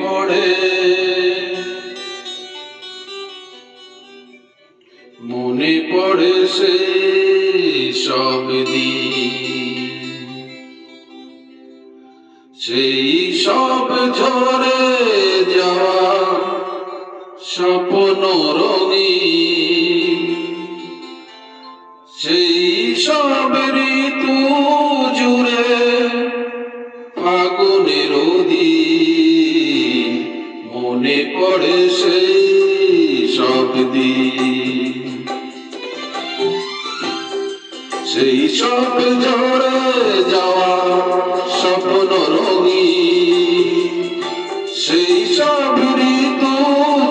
পড়ে মনে পড়ে সেই সব দিন, সেই সব ঝরে যাওয়া স্বপ্ন রঙিন, সেই সব ঋতু জুড়ে ফাগুনের দিন, মনে পড়ে সেই সব দিন, সেই সব ঝরে যাওয়া স্বপ্ন রঙিন, সেই সব ঋতু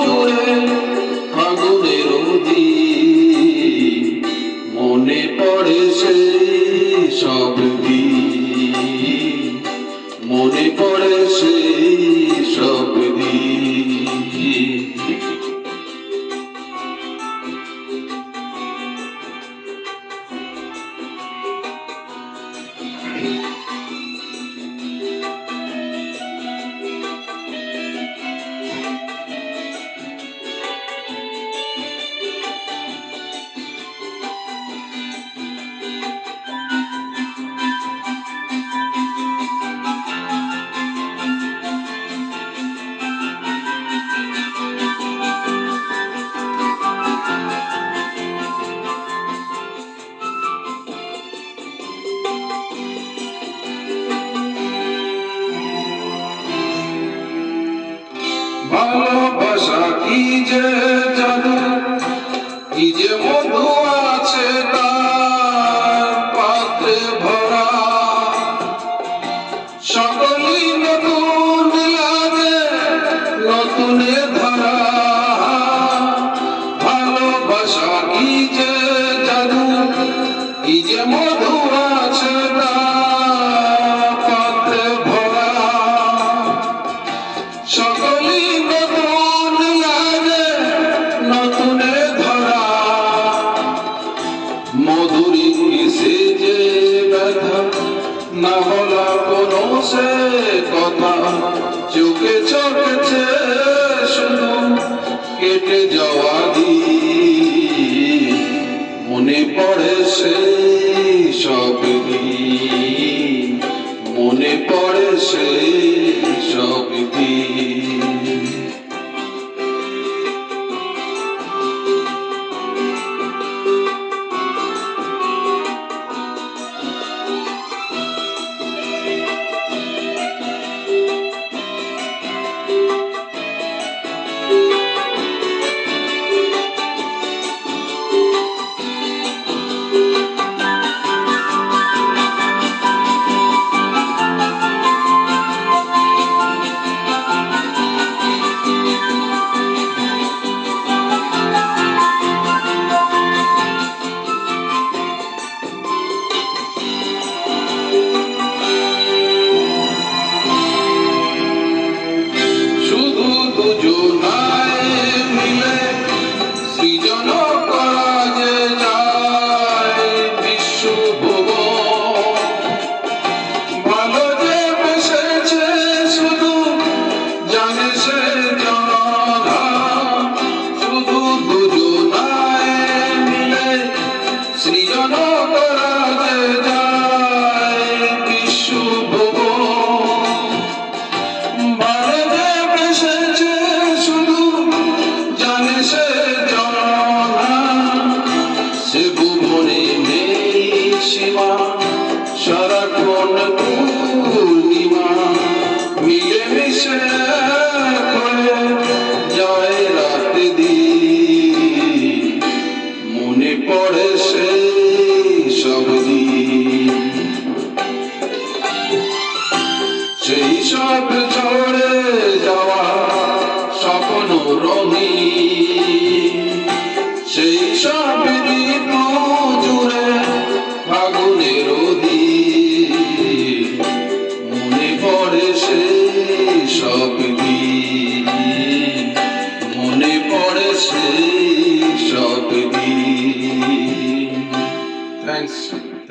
জুড়ে ফাগুনের দিন, মনে পড়ে সেই সব দিন, মনে পড়ে সেই সব দিন। ভালোবাসা কি যে জাদু, কি যে মধু আছে তার পাত্রে ভরা, সকলই নতুন লাগে নতুনে ধরা। ভালোবাসা কি যে জাদু, কি যে মধু আছে তার পাত্রে ভরা, সকলই নতুন লাগে নতুনে ধরা। মধুরী কিসে যে ব্যথা, না বলা কোনো সে কথা, চোখে চোখেছে শুধু কেটে যাওয়া দিন, মনে পড়ে সেই সব দিন, মনে পড়ে সেই সব দিন। সারাক্ষণ পূর্ণিমা মিলে মিশে করে যায় রাত দিন, মনে পড়ে সেই সব দিন, সেই সব ঝরে যাওয়া স্বপ্ন রঙিন, সেই সব ঋতু জুড়ে ফাগুনের দিন, মনে পড়ে সেই সব দিন, মনে পড়ে সেই সব দিন। থ্যাংকস।